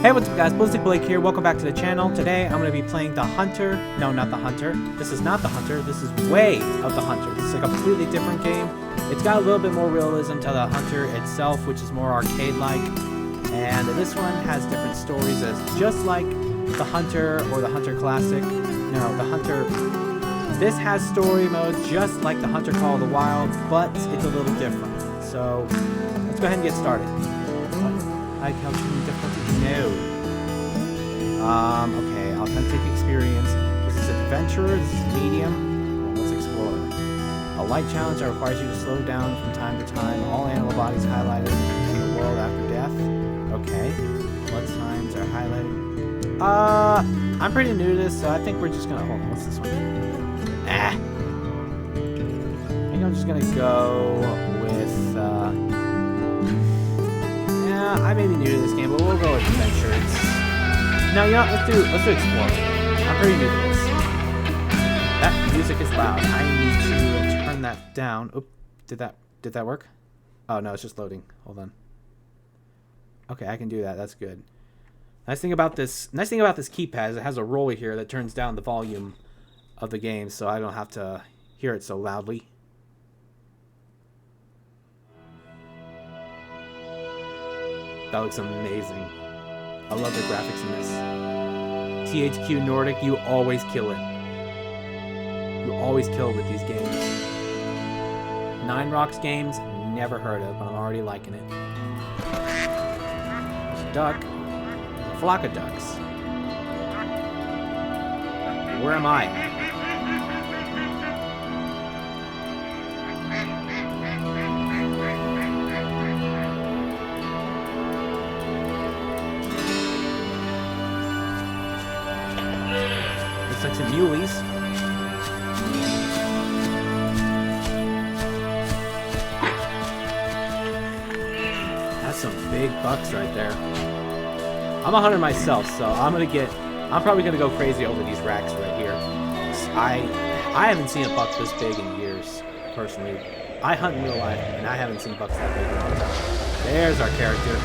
Hey, what's up guys, Ballistic Blake here, welcome back to the channel. Today I'm going to be playing the Hunter, no not the Hunter, this is not the Hunter, this is Way of the Hunter. This is a completely different game. It's got a little bit more realism to the Hunter itself, which is more arcade-like. And this one has different stories, as just like the Hunter or the Hunter Classic. No, the Hunter, this has story modes just like the Hunter Call of the Wild, but it's a little different. So, let's go ahead and get started. I calculate difficulty. No. Okay, authentic experience. This is adventure, this is medium. Well, let's explore. A light challenge that requires you to slow down from time to time. All animal bodies highlighted in the world after death. Okay. What signs are highlighted? I'm pretty new to this, so I think we're just gonna, hold on, what's this one? I think I'm just gonna go with, I may be new to this game, but we'll go with adventure. No, you know what? Let's do explore. I'm pretty new to this. That music is loud. I need to turn that down. Oop, did that work? Oh no, it's just loading. Hold on. Okay, I can do that. That's good. Nice thing about this keypad is it has a roller here that turns down the volume of the game, so I don't have to hear it so loudly. That looks amazing. I love the graphics in this. THQ Nordic, you always kill it. You always kill it with these games. Nine Rocks games, never heard of, but I'm already liking it. There's a duck. There's a flock of ducks. Where am I? Like some muleys. That's some big bucks right there. I'm a hunter myself, so I'm probably gonna go crazy over these racks right here. I haven't seen a buck this big in years, personally. I hunt in real life, and I haven't seen bucks that big in a long time. There's our character.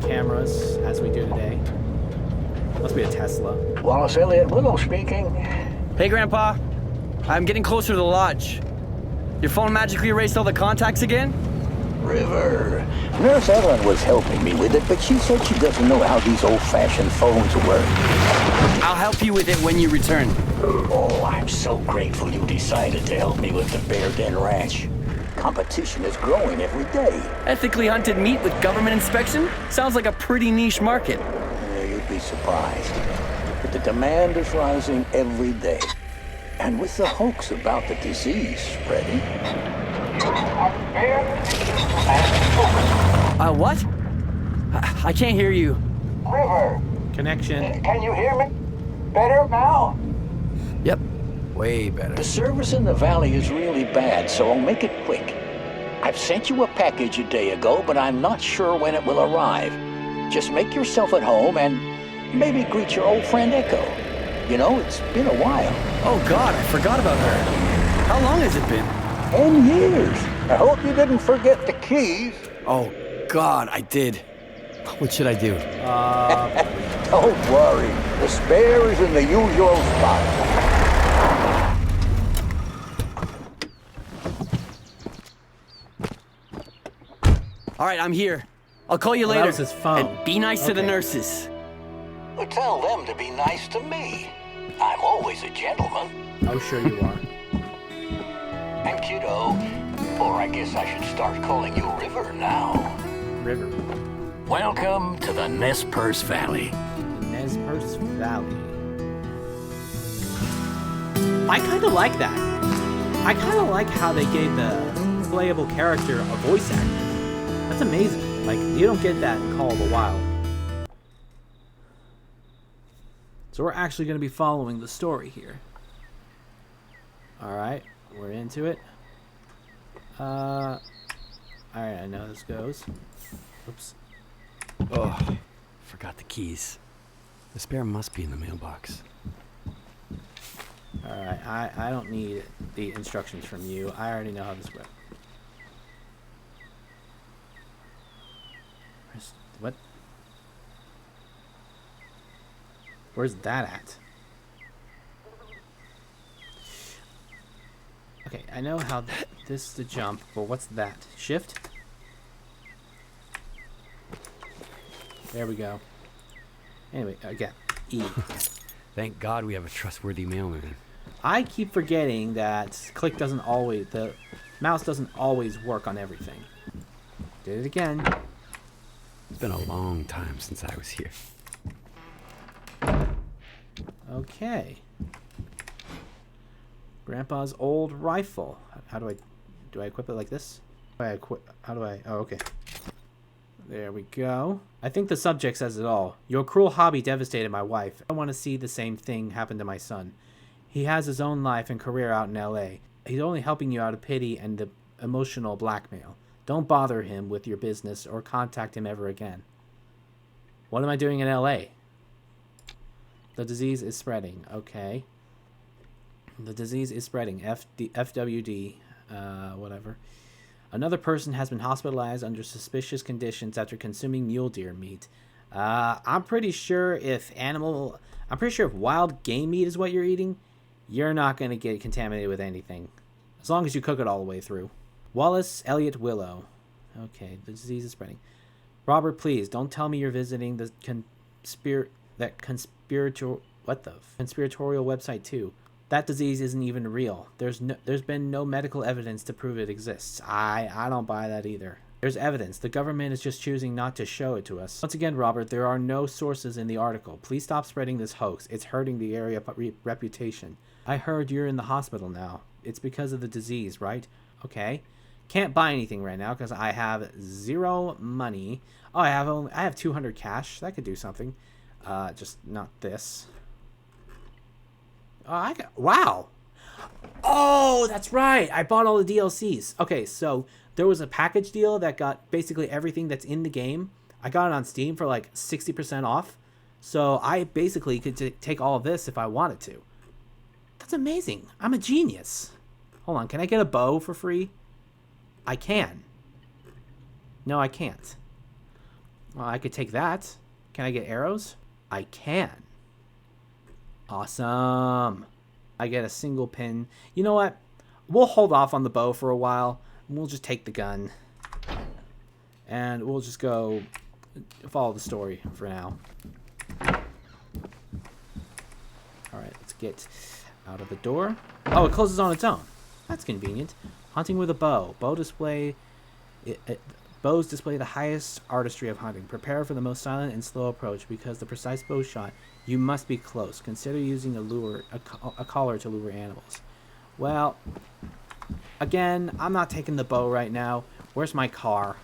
Cameras as we do today. Must be a Tesla. Wallace Elliott Willow speaking. Hey, Grandpa. I'm getting closer to the lodge. Your phone magically erased all the contacts again? River. Nurse Ellen was helping me with it, but she said she doesn't know how these old-fashioned phones work. I'll help you with it when you return. Oh, I'm so grateful you decided to help me with the Bear Den Ranch. Competition is growing every day. Ethically hunted meat with government inspection? Sounds like a pretty niche market. Yeah, you'd be surprised. But the demand is rising every day. And with the hoax about the disease spreading... What? I can't hear you. River. Connection. Can you hear me better now? Yep. Way better. The service in the valley is really bad, so I'll make it quick. I've sent you a package a day ago, but I'm not sure when it will arrive. Just make yourself at home and maybe greet your old friend Echo. You know, it's been a while. Oh God, I forgot about her. How long has it been? 10 years. I hope you didn't forget the keys. Oh God, I did. What should I do? Don't worry. The spare is in the usual spot. All right, I'm here. I'll call you later. That was his phone. And be nice to the nurses. Well, tell them to be nice to me. I'm always a gentleman. Oh, sure you are. And kiddo, or I guess I should start calling you River now. River. Welcome to the Nez Perce Valley. Nez Perce Valley. I kind of like that. I kind of like how they gave the playable character a voice actor. That's amazing. Like, you don't get that in Call of the Wild. So we're actually going to be following the story here. Alright, we're into it. Alright, I know how this goes. Oops. Oh, forgot the keys. The spare must be in the mailbox. Alright, I don't need the instructions from you. I already know how this works. What? Where's that at? Okay, I know how this is the jump, but what's that? Shift? There we go. Anyway, again, E. Thank God we have a trustworthy mailman. I keep forgetting that click doesn't always, the mouse doesn't always work on everything. Did it again. It's been a long time since I was here. Okay. Grandpa's old rifle. How do I equip it like this? How do I, oh, okay. There we go. I think the subject says it all. Your cruel hobby devastated my wife. I want to see the same thing happen to my son. He has his own life and career out in LA. He's only helping you out of pity and the emotional blackmail. Don't bother him with your business or contact him ever again. What am I doing in LA? The disease is spreading. Okay. The disease is spreading. FWD. Whatever. Another person has been hospitalized under suspicious conditions after consuming mule deer meat. I'm pretty sure if wild game meat is what you're eating, you're not going to get contaminated with anything. As long as you cook it all the way through. Wallace Elliott Willow. Okay, the disease is spreading. Robert, please, don't tell me you're visiting the conspiratorial website too. That disease isn't even real. There's been no medical evidence to prove it exists. I don't buy that either. There's evidence. The government is just choosing not to show it to us. Once again, Robert, there are no sources in the article. Please stop spreading this hoax. It's hurting the area reputation. I heard you're in the hospital now. It's because of the disease, right? Okay. Can't buy anything right now because I have 0 money. Oh, I have 200 cash. That could do something. Just not this. Wow. Oh, that's right. I bought all the DLCs. Okay, so there was a package deal that got basically everything that's in the game. I got it on Steam for like 60% off. So I basically could take all of this if I wanted to. That's amazing. I'm a genius. Hold on. Can I get a bow for free? I can. No, I can't. Well, I could take that. Can I get arrows? I can. Awesome. I get a single pin. You know what? We'll hold off on the bow for a while. We'll just take the gun. And we'll just go follow the story for now. Alright, let's get out of the door. Oh, it closes on its own. That's convenient. Hunting with a bow. Bows display the highest artistry of hunting. Prepare for the most silent and slow approach because the precise bow shot, you must be close. Consider using a collar to lure animals. Well, again, I'm not taking the bow right now. Where's my car?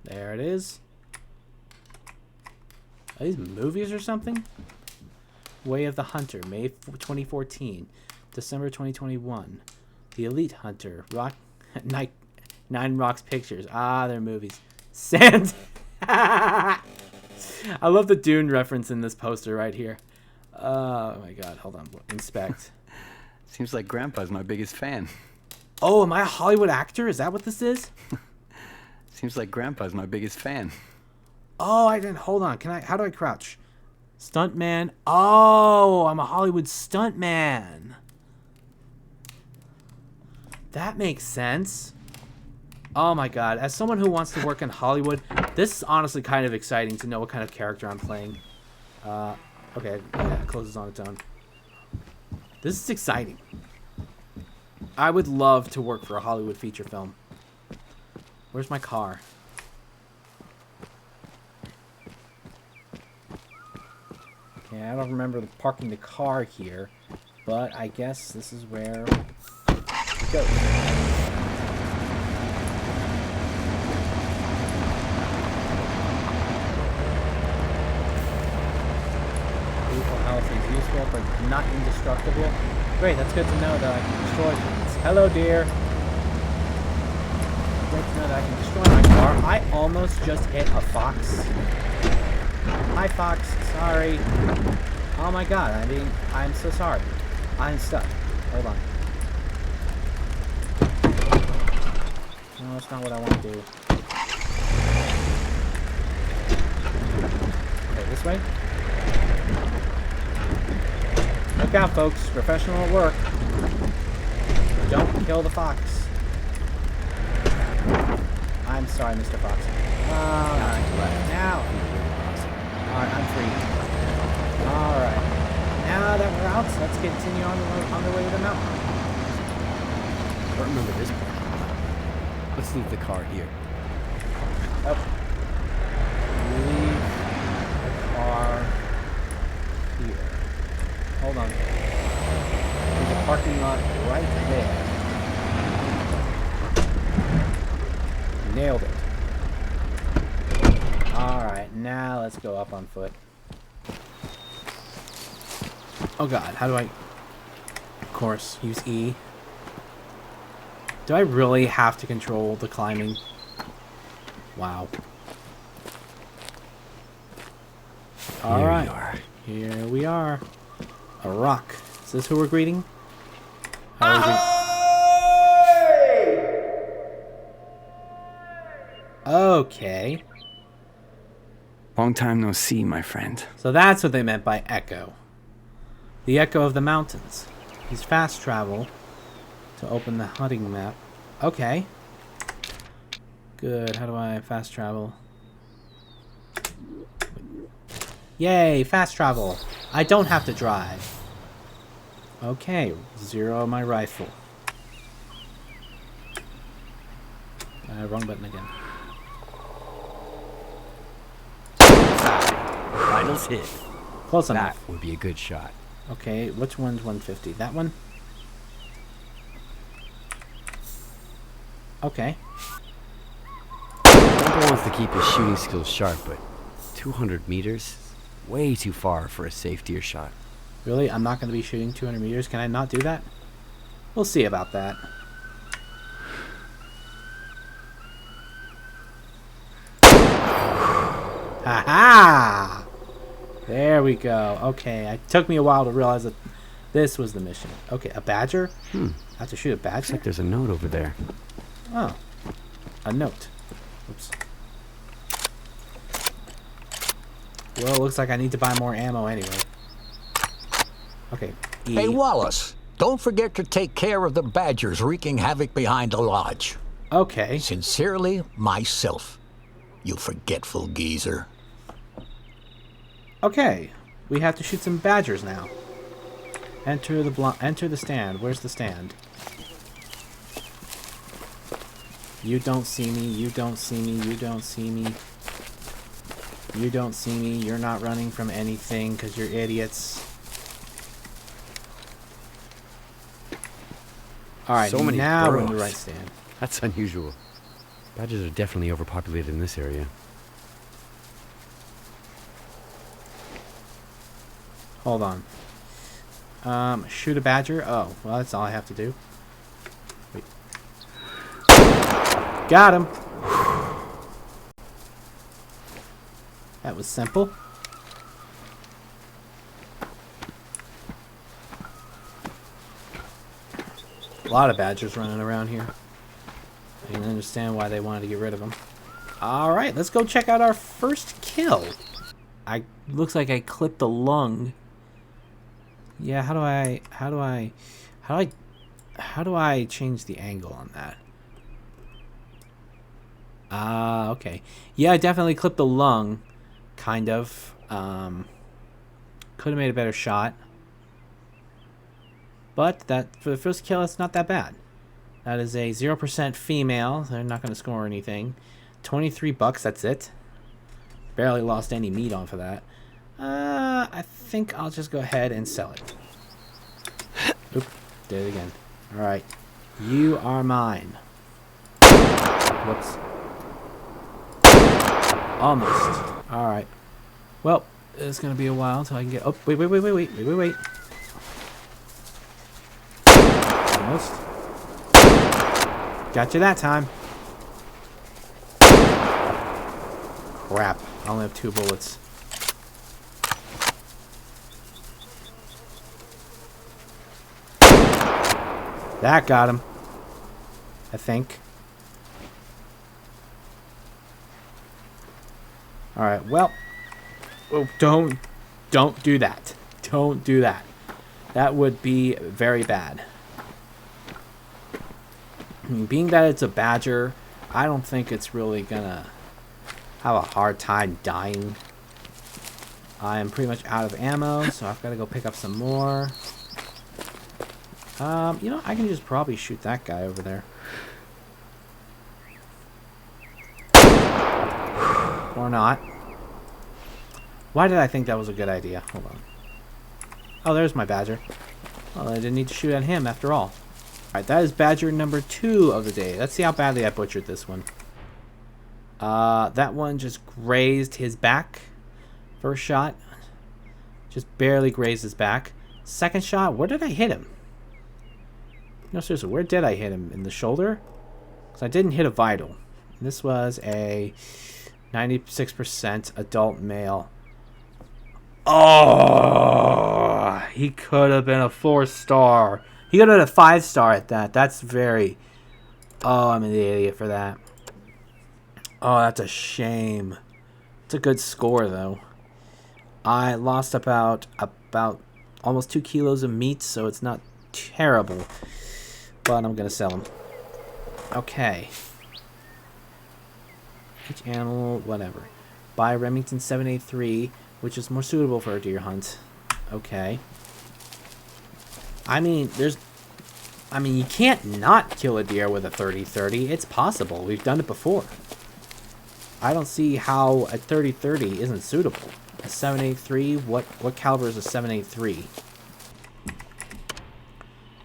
There it is. Are these movies or something? Way of the Hunter, May 2014, December 2021. The Elite Hunter, Nine Rocks Pictures. Ah, they're movies. Sand. I love the Dune reference in this poster right here. Oh my god, hold on. Inspect. Seems like Grandpa's my biggest fan. Oh, am I a Hollywood actor? Is that what this is? Seems like Grandpa's my biggest fan. Oh, I didn't. Hold on. How do I crouch? Stuntman. Oh, I'm a Hollywood stuntman. That makes sense. Oh my god. As someone who wants to work in Hollywood, this is honestly kind of exciting to know what kind of character I'm playing. Okay. Yeah, it closes on its own. This is exciting. I would love to work for a Hollywood feature film. Where's my car? Okay, I don't remember parking the car here, but I guess this is where it goes. Lethal health is useful, but not indestructible. Great, that's good to know that I can destroy things. Hello, dear. Fortunate that I can destroy my car. I almost just hit a fox. Hi, fox. Sorry. Oh my god. I mean, I'm so sorry. I'm stuck. Hold on. No, that's not what I want to do. Okay, this way. Look out, folks. Professional at work. Don't kill the fox. I'm sorry, Mr. Fox. Alright, now. Alright, I'm free. Alright. Now that we're out, let's continue on the way to the mountain. I don't remember this part. Let's leave the car here. Oh. Leave the car here. Hold on. There's a parking lot right there. Nailed it. Alright, now let's go up on foot. Oh god, how do I... Of course, use E. Do I really have to control the climbing? Wow. Alright. Here we are. A rock. Is this who we're greeting? How are we Okay. Long time no see, my friend. So that's what they meant by echo. The echo of the mountains. Use fast travel to open the hunting map. Okay. Good. How do I fast travel? Yay, fast travel. I don't have to drive. Okay, zero my rifle. Wrong button again. Vitals hit. Close That enough. would be a good shot. Okay, which one's 150? That one? Okay. Grandpa wants to keep his shooting skills sharp, but 200 meters? Way too far for a safe deer shot. Really? I'm not going to be shooting 200 meters? Can I not do that? We'll see about that. Ha-ha! There we go. Okay, it took me a while to realize that this was the mission. Okay, a badger? I have to shoot a badger? Looks like there's a note over there. Oh. A note. Oops. Well, it looks like I need to buy more ammo anyway. Okay. E. Hey, Wallace, don't forget to take care of the badgers wreaking havoc behind the lodge. Okay. Sincerely, myself. You forgetful geezer. Okay. We have to shoot some badgers now. Enter the stand. Where's the stand? You don't see me. You don't see me. You don't see me. You don't see me. You're not running from anything because you're idiots. Alright, So many now we're in the burrows. right stand. That's unusual. Badgers are definitely overpopulated in this area. Hold on. Shoot a badger? Oh, well, that's all I have to do. Wait. Got him! That was simple. A lot of badgers running around here. I can understand why they wanted to get rid of them. Alright, let's go check out our first kill. Looks like I clipped the lung. Yeah, how do I change the angle on that? Okay. Yeah, I definitely clipped the lung. Kind of. Could have made a better shot. But that for the first kill, it's not that bad. That is a 0% female. They're not going to score anything. 23 bucks, that's it. Barely lost any meat off of that. I think I'll just go ahead and sell it. Oop, did it again. Alright. You are mine. Whoops. Almost. Alright. Well, it's going to be a while until I can get... Oh, wait. Almost. Got you that time. Crap. I only have 2 bullets. That got him. I think. Alright, well. Oh, don't do that. Don't do that. That would be very bad. Being that it's a badger, I don't think it's really gonna have a hard time dying. I am pretty much out of ammo, so I've got to go pick up some more. You know, I can just probably shoot that guy over there. Or not. Why did I think that was a good idea? Hold on. Oh, there's my badger. Well, I didn't need to shoot at him after all. Alright, that is badger number 2 of the day. Let's see how badly I butchered this one. That one just grazed his back. First shot. Just barely grazed his back. Second shot, where did I hit him? No, seriously, where did I hit him? In the shoulder? Because I didn't hit a vital. This was a 96% adult male. Oh, he could have been a 4-star. He could have been a 5-star at that. That's very... Oh, I'm an idiot for that. Oh, that's a shame. It's a good score, though. I lost about almost 2 kilos of meat, so it's not terrible. But I'm going to sell them. Okay. Each animal, whatever. Buy Remington 783, which is more suitable for a deer hunt. Okay. I mean, you can't not kill a deer with a 30-30. It's possible. We've done it before. I don't see how a 30-30 isn't suitable. A 783, what caliber is a 783?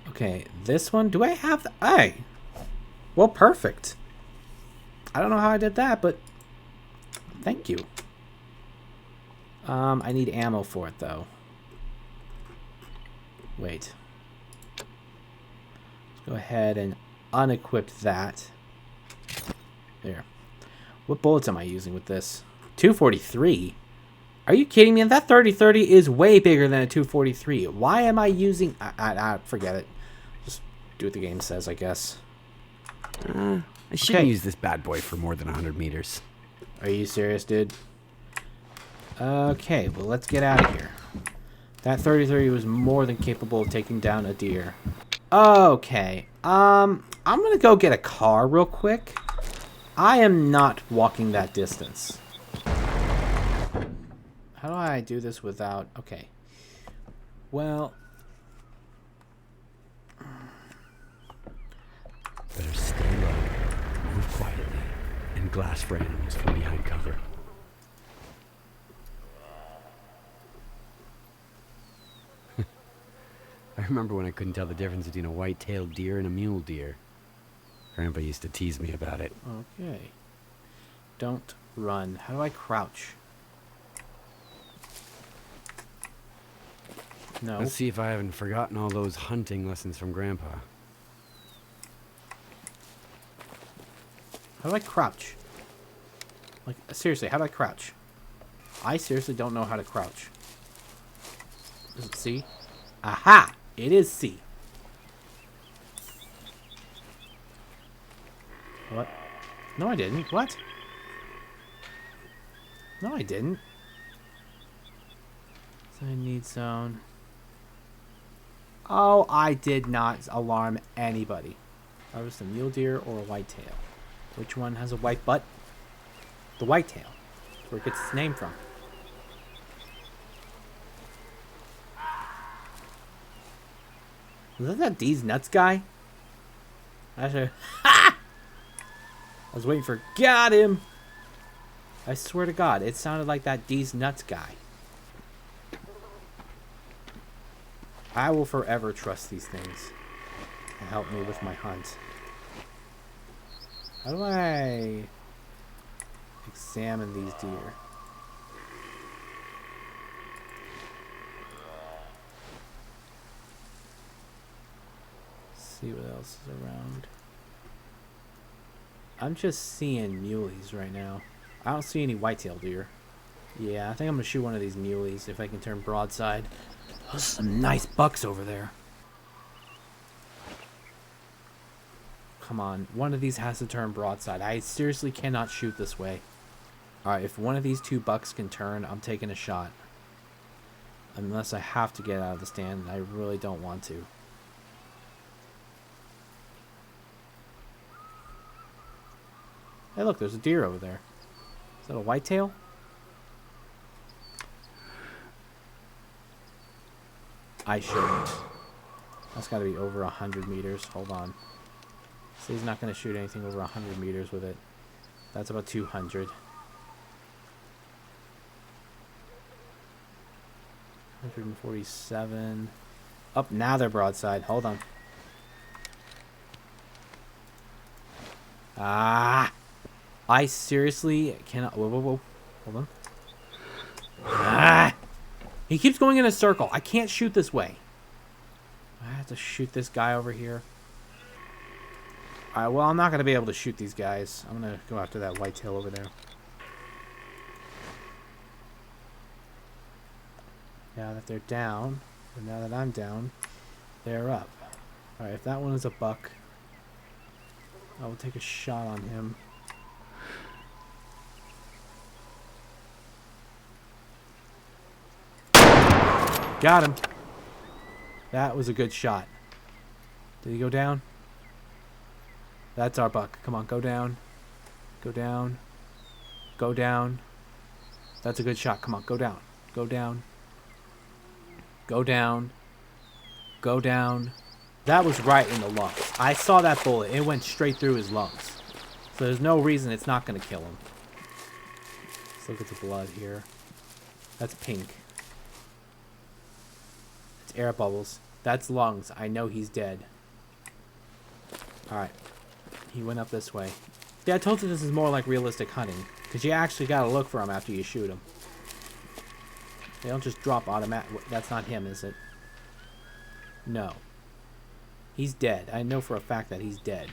Okay, this one, do I have the... Hey! Well, perfect. I don't know how I did that, but thank you. I need ammo for it, though. Wait. Let's go ahead and unequip that. There. What bullets am I using with this? 243? Are you kidding me? That 30-30 is way bigger than a 243. Why am I using... I forget it. Just do what the game says, I guess. I shouldn't use this bad boy for more than 100 meters. Are you serious, dude? Okay, well, let's get out of here. That 30-30 was more than capable of taking down a deer. Okay, I'm gonna go get a car real quick. I am not walking that distance. How do I do this without... Okay. Well... Better stay low, move quietly, and glass for animals from behind cover. I remember when I couldn't tell the difference between a white-tailed deer and a mule deer. Grandpa used to tease me about it. Okay. Don't run. How do I crouch? No. Let's see if I haven't forgotten all those hunting lessons from Grandpa. How do I crouch? Like, seriously, how do I crouch? I seriously don't know how to crouch. Is it C? Aha! It is C. What? No, I didn't. What? No, I didn't. So I need zone. Oh, I did not alarm anybody. I was a mule deer or a whitetail. Which one has a white butt? The whitetail. That's where it gets its name from. Was that D's nuts guy? I was waiting for... Got him! I swear to God, it sounded like that D's nuts guy. I will forever trust these things to help me with my hunt. How do I examine these deer? See what else is around. I'm just seeing muleys right now. I don't see any whitetail deer. Yeah, I think I'm gonna shoot one of these muleys if I can turn broadside. Those are some nice bucks over there. Come on, one of these has to turn broadside. I seriously cannot shoot this way. Alright, if one of these two bucks can turn, I'm taking a shot. Unless I have to get out of the stand, and I really don't want to. Hey look, there's a deer over there. Is that a whitetail? I shouldn't. That's got to be over 100 meters. Hold on. So he's not going to shoot anything over 100 meters with it. That's about 200. 147. Up now they're broadside. Hold on. Ah! I seriously cannot. Whoa, whoa, whoa. Hold on. Ah! He keeps going in a circle. I can't shoot this way. I have to shoot this guy over here. Alright, well, I'm not going to be able to shoot these guys. I'm going to go after that whitetail over there. Now that they're down, and now that I'm down, they're up. Alright, if that one is a buck, I will take a shot on him. Got him. That was a good shot. Did he go down? That's our buck. Come on, go down. Go down. Go down. That's a good shot. Come on, go down. Go down. Go down. Go down. That was right in the lungs. I saw that bullet. It went straight through his lungs. So there's no reason it's not going to kill him. Let's look at the blood here. That's pink. It's air bubbles. That's lungs. I know he's dead. Alright. He went up this way. Yeah, I told you this is more like realistic hunting. Because you actually got to look for him after you shoot him. They don't just drop automatic. That's not him, is it? No. He's dead. I know for a fact that he's dead.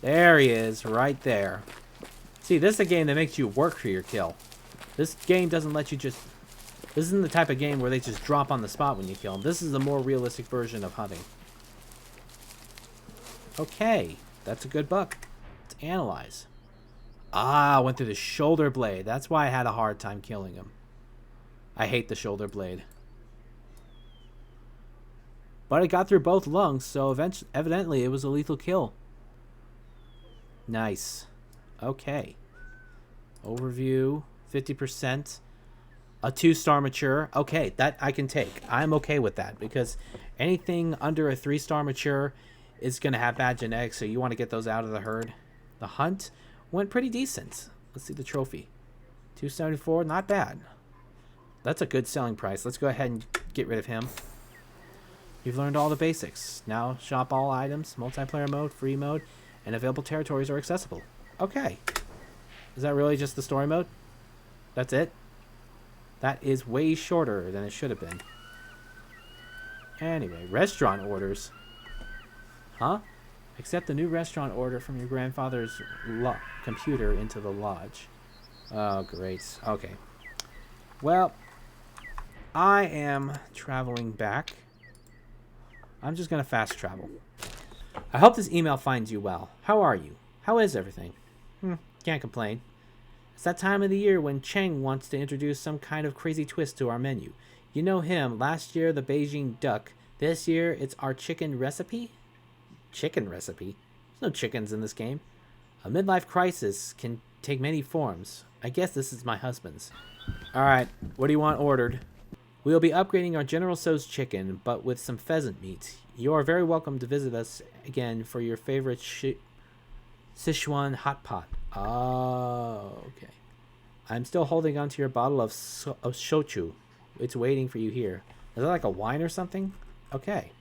There he is, right there. See, this is a game that makes you work for your kill. This game doesn't let you just... This isn't the type of game where they just drop on the spot when you kill them. This is a more realistic version of hunting. Okay, that's a good buck. Let's analyze. Ah, went through the shoulder blade. That's why I had a hard time killing him. I hate the shoulder blade. But it got through both lungs, so evidently it was a lethal kill. Nice. Okay. Overview, 50%. A 2-star mature. Okay, that I can take. I'm okay with that because anything under a 3-star mature is going to have bad genetics, so you want to get those out of the herd. The hunt went pretty decent. Let's see the trophy. 274, not bad. That's a good selling price. Let's go ahead and get rid of him. You've learned all the basics. Now shop all items, multiplayer mode, free mode, and available territories are accessible. Okay. Is that really just the story mode? That's it? That is way shorter than it should have been. Anyway, restaurant orders. Huh? Accept the new restaurant order from your grandfather's computer into the lodge. Oh, great. Okay. Well, I am traveling back. I'm just going to fast travel. I hope this email finds you well. How are you? How is everything? Can't complain. It's that time of the year when Cheng wants to introduce some kind of crazy twist to our menu. You know him. Last year, the Beijing duck. This year, it's our chicken recipe? Chicken recipe? There's no chickens in this game. A midlife crisis can take many forms. I guess this is my husband's. Alright, what do you want ordered? We'll be upgrading our General Tso's chicken, but with some pheasant meat. You are very welcome to visit us again for your favorite Sichuan hot pot. Oh, okay. I'm still holding on to your bottle of shochu. It's waiting for you here. Is that like a wine or something? Okay.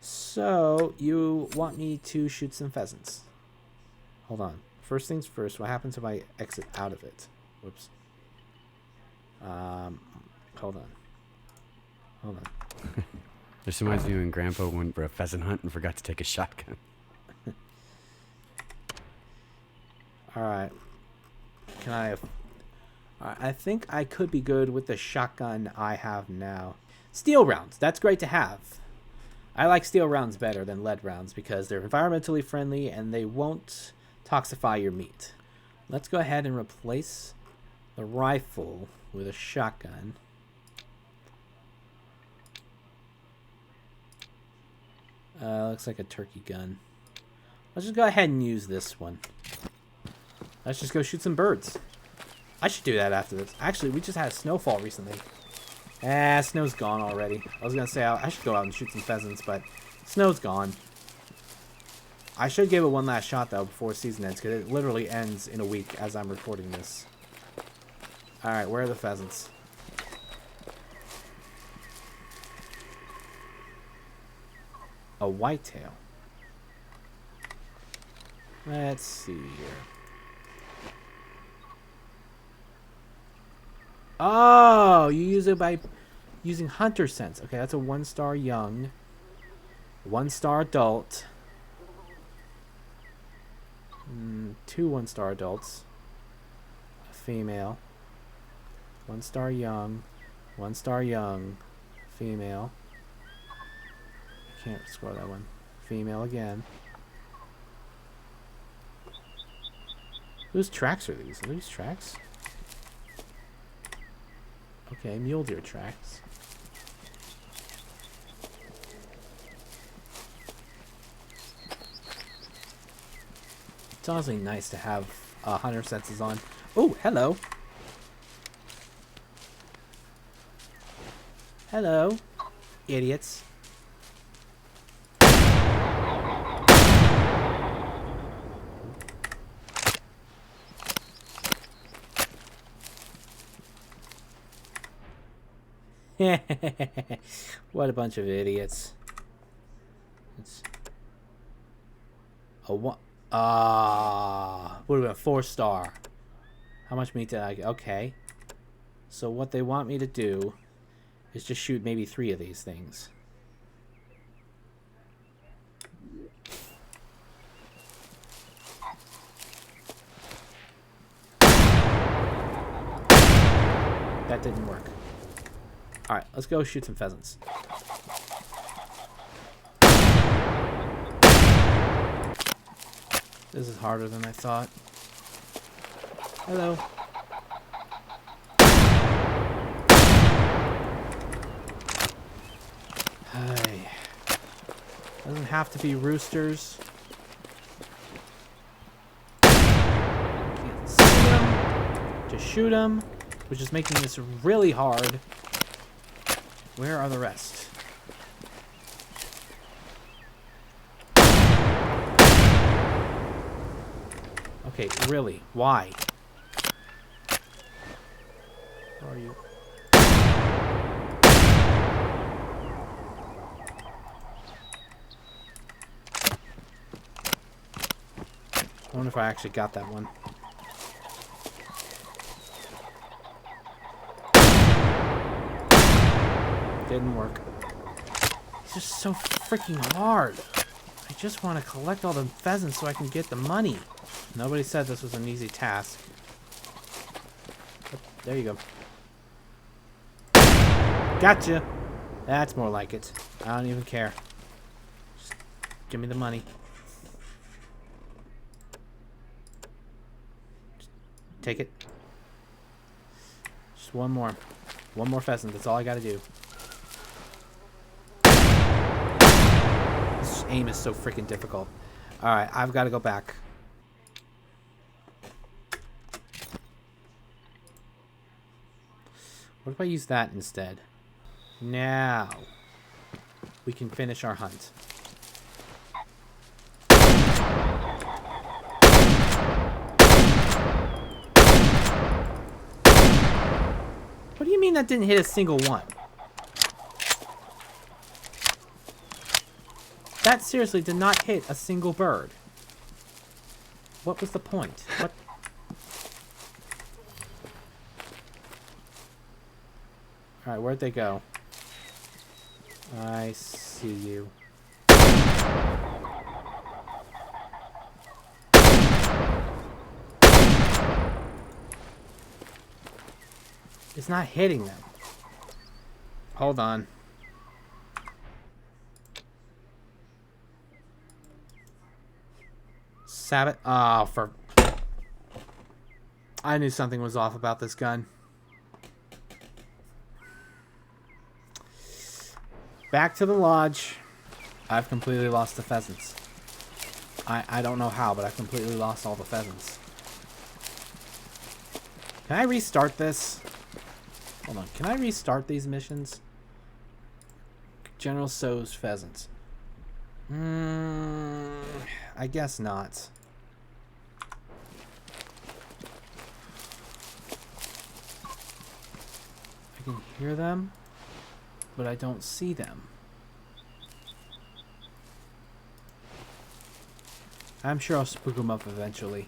So, you want me to shoot some pheasants. Hold on. First things first, what happens if I exit out of it? Whoops. Hold on. Hold on. This reminds me when Grandpa went for a pheasant hunt and forgot to take a shotgun. Alright. Can I... Alright, I think I could be good with the shotgun I have now. Steel rounds. That's great to have. I like steel rounds better than lead rounds because they're environmentally friendly and they won't toxify your meat. Let's go ahead and replace the rifle with a shotgun. Looks like a turkey gun. Let's just go ahead and use this one. Let's just go shoot some birds. I should do that after this. Actually, we just had a snowfall recently. Snow's gone already. I was gonna say I should go out and shoot some pheasants, but snow's gone. I should give it one last shot though before season ends, because it literally ends in a week as I'm recording this. Alright, where are the pheasants? A whitetail. Let's see here. Oh, you use it by using hunter sense. Okay, that's a 1-star young. 1-star adult. 2 1-star adults. A female. 1-star young. 1-star young. Female. I can't score that one. Female again. Whose tracks are these? Are these tracks? Okay, mule deer tracks. It's honestly nice to have hunter senses on. Oh, hello. Hello, idiots. What a bunch of idiots. It's a one. Would have been a 4-star. How much meat did I get? Okay. So what they want me to do is just shoot maybe 3 of these things. That didn't work. Alright, let's go shoot some pheasants. This is harder than I thought. Hello. Hey. Doesn't have to be roosters. Can't see them. Just shoot them, which is making this really hard. Where are the rest? Okay, really? Why? Where are you? I wonder if I actually got that one. Didn't work. It's just so freaking hard. I just want to collect all the pheasants so I can get the money. Nobody said this was an easy task. Oh, there you go. Gotcha. That's more like it. I don't even care. Just give me the money. Just take it. Just one more. One more pheasant. That's all I gotta do. This aim is so freaking difficult. Alright, I've got to go back. What if I use that instead? Now we can finish our hunt. What do you mean that didn't hit a single one? That seriously did not hit a single bird. What was the point? What? Alright, where'd they go? I see you. It's not hitting them. Hold on. Sabbath. Oh, for... I knew something was off about this gun. Back to the lodge. I've completely lost the pheasants. I don't know how, but I've completely lost all the pheasants. Can I restart this? Hold on. Can I restart these missions? General So's pheasants. I guess not. I can hear them, but I don't see them. I'm sure I'll spook them up eventually.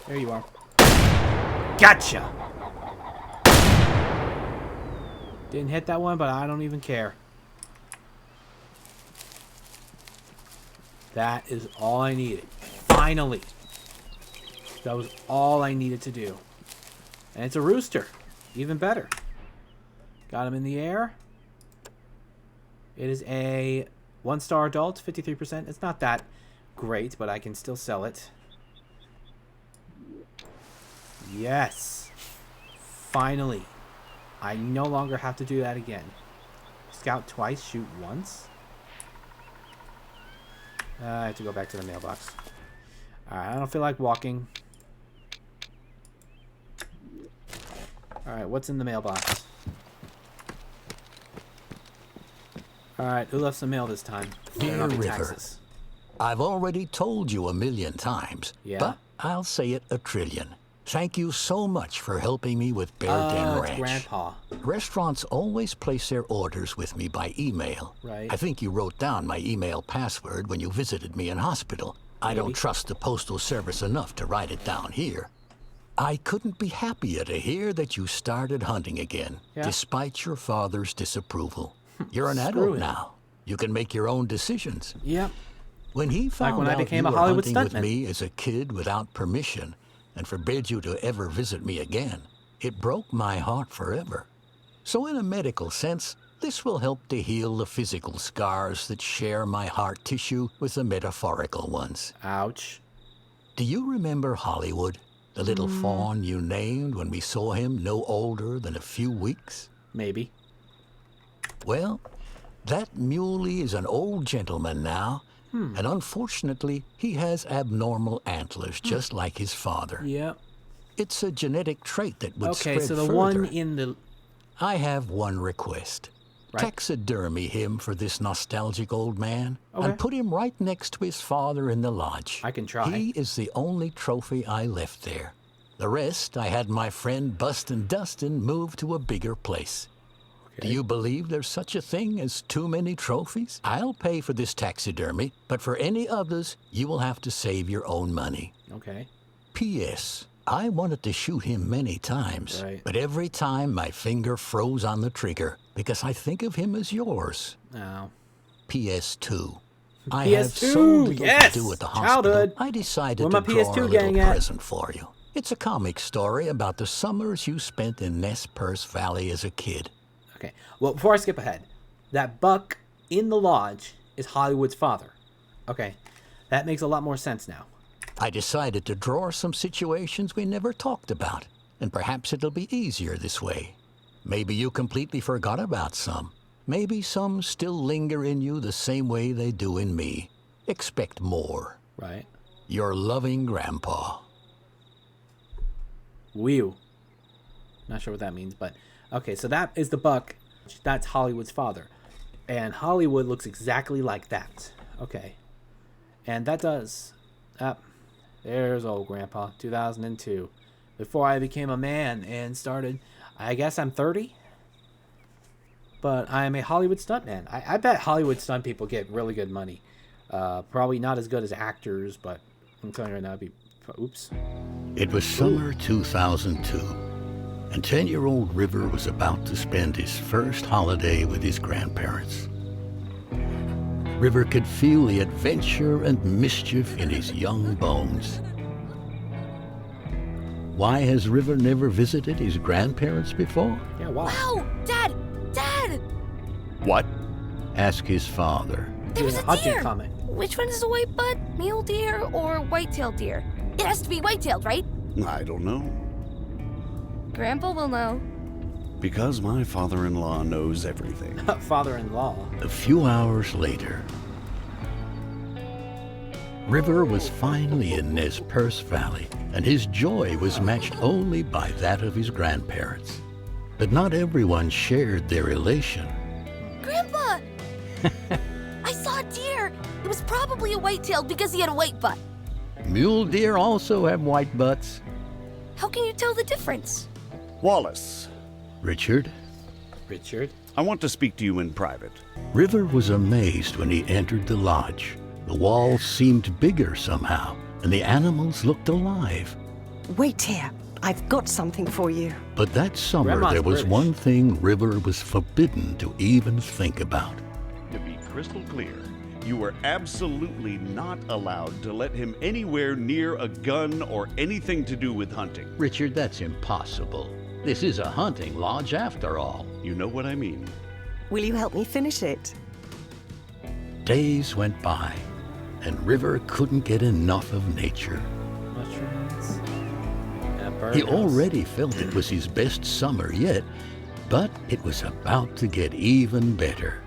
There you are. Gotcha! Didn't hit that one, but I don't even care. That is all I needed. Finally! That was all I needed to do. And it's a rooster. Even better. Got him in the air. It is a 1-star adult, 53%. It's not that great, but I can still sell it. Yes. Finally. I no longer have to do that again. Scout twice, shoot once. I have to go back to the mailbox. Alright, I don't feel like walking. Alright, what's in the mailbox? Alright, who left some mail this time? Dear River, taxes. I've already told you 1,000,000 times, Yeah? but I'll say it 1,000,000,000,000. Thank you so much for helping me with Bear Den Ranch. Grandpa. Restaurants always place their orders with me by email. Right. I think you wrote down my email password when you visited me in hospital. I don't trust the Postal Service enough to write it down here. I couldn't be happier to hear that you started hunting again, despite your father's disapproval. You're an adult now. You can make your own decisions. Yep. When he found when I out became you a were Hollywood hunting with stuntman. me as a kid without permission and forbid you to ever visit me again, it broke my heart forever. So in a medical sense, this will help to heal the physical scars that share my heart tissue with the metaphorical ones. Ouch. Do you remember Hollywood, the little fawn you named when we saw him no older than a few weeks? Maybe. Well, that muley is an old gentleman now, and unfortunately, he has abnormal antlers, just like his father. Yep. It's a genetic trait that would Okay, spread so the further. one in the... I have one request. Right. Taxidermy him for this nostalgic old man, Okay. and put him right next to his father in the lodge. I can try. He is the only trophy I left there. The rest, I had my friend Bustin' Dustin move to a bigger place. Do you believe there's such a thing as too many trophies? I'll pay for this taxidermy, but for any others, you will have to save your own money. Okay. P.S. I wanted to shoot him many times, Right. but every time my finger froze on the trigger because I think of him as yours. Oh. PS2. I have PS2, so little yes! to do at the Childhood. hospital. I decided Where to my draw PS2 a little gang at? present for you. It's a comic story about the summers you spent in Nez Perce Valley as a kid. Okay. Well, before I skip ahead, that buck in the lodge is Hollywood's father. Okay. That makes a lot more sense now. I decided to draw some situations we never talked about, and perhaps it'll be easier this way. Maybe you completely forgot about some. Maybe some still linger in you the same way they do in me. Expect more. Right. Your loving grandpa. Whew. Not sure what that means, but... Okay, so that is the buck. That's Hollywood's father. And Hollywood looks exactly like that. Okay. And that does... there's old Grandpa, 2002. Before I became a man and started... I guess I'm 30? But I'm a Hollywood stuntman. I bet Hollywood stunt people get really good money. Probably not as good as actors, but I'm telling you right now, it'd be... Oops. It was summer 2002, and 10-year-old River was about to spend his first holiday with his grandparents. River could feel the adventure and mischief in his young bones. Why has River never visited his grandparents before? Yeah, wow. Wow! Dad! Dad! What? Ask his father. There was Doing a hunting deer! comment. Which one is a white butt? Mule deer or white-tailed deer? It has to be white-tailed, right? I don't know. Grandpa will know. Because my father-in-law knows everything. Father-in-law. A few hours later, River was finally in Nez Perce Valley, and his joy was matched only by that of his grandparents. But not everyone shared their elation. Grandpa! I saw a deer! It was probably a white-tailed because he had a white butt. Mule deer also have white butts. How can you tell the difference? Wallace, Richard? Richard. I want to speak to you in private. River was amazed when he entered the lodge. The walls seemed bigger somehow, and the animals looked alive. Wait here. I've got something for you. But that summer, Grandma's there was British. one thing River was forbidden to even think about. To be crystal clear, you were absolutely not allowed to let him anywhere near a gun or anything to do with hunting. Richard, that's impossible. This is a hunting lodge after all. You know what I mean. Will you help me finish it? Days went by, and River couldn't get enough of nature. Mushrooms. And a bird He house. already felt it was his best summer yet, but it was about to get even better.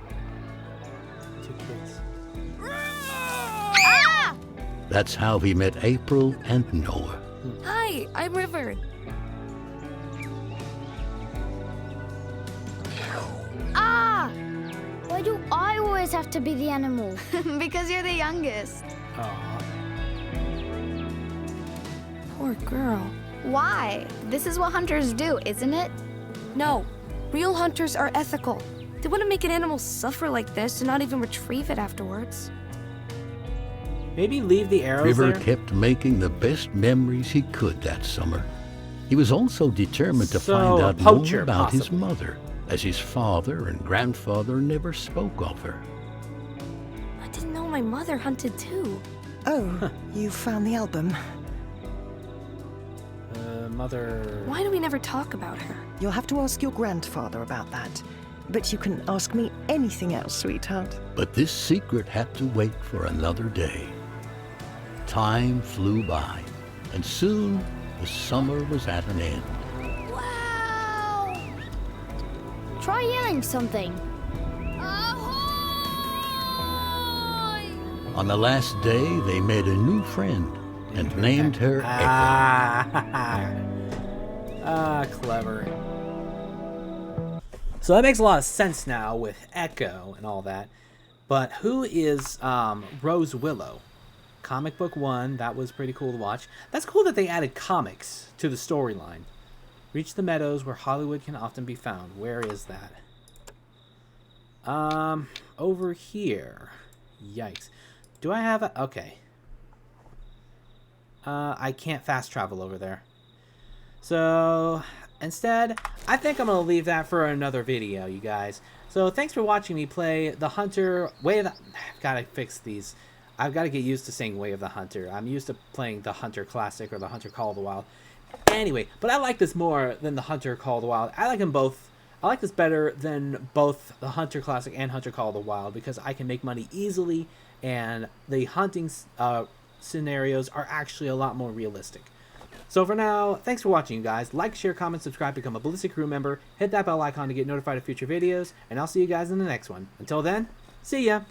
2 kids. Ah! That's how he met April and Noah. Hi, I'm River. Ah! Why do I always have to be the animal? Because you're the youngest. Aw. Poor girl. Why? This is what hunters do, isn't it? No, real hunters are ethical. They wouldn't make an animal suffer like this and not even retrieve it afterwards. Maybe leave the arrows River there. kept making the best memories he could that summer. He was also determined to So, find a out more poacher, about his possibly. mother, as his father and grandfather never spoke of her. I didn't know my mother hunted too. Oh, you found the album. Mother. Why do we never talk about her? You'll have to ask your grandfather about that. But you can ask me anything else, sweetheart. But this secret had to wait for another day. Time flew by, and soon the summer was at an end. Wow! Try yelling something. Ahoy! On the last day, they met a new friend and named her Echo. Clever. So that makes a lot of sense now with Echo and all that. But who is Rose Willow? Comic book 1, that was pretty cool to watch. That's cool that they added comics to the storyline. Reach the meadows where Hollywood can often be found. Where is that? Over here. Yikes. Do I have a... Okay. I can't fast travel over there. So, instead, I think I'm going to leave that for another video, you guys. So, thanks for watching me play The Hunter, Way of the... I've got to fix these. I've got to get used to saying Way of the Hunter. I'm used to playing The Hunter Classic or The Hunter Call of the Wild. Anyway, but I like this more than The Hunter Call of the Wild. I like them both. I like this better than both The Hunter Classic and Hunter Call of the Wild because I can make money easily and the hunting scenarios are actually a lot more realistic. So for now, thanks for watching, you guys. Like, share, comment, subscribe, become a Ballistic Crew member, hit that bell icon to get notified of future videos, and I'll see you guys in the next one. Until then, see ya!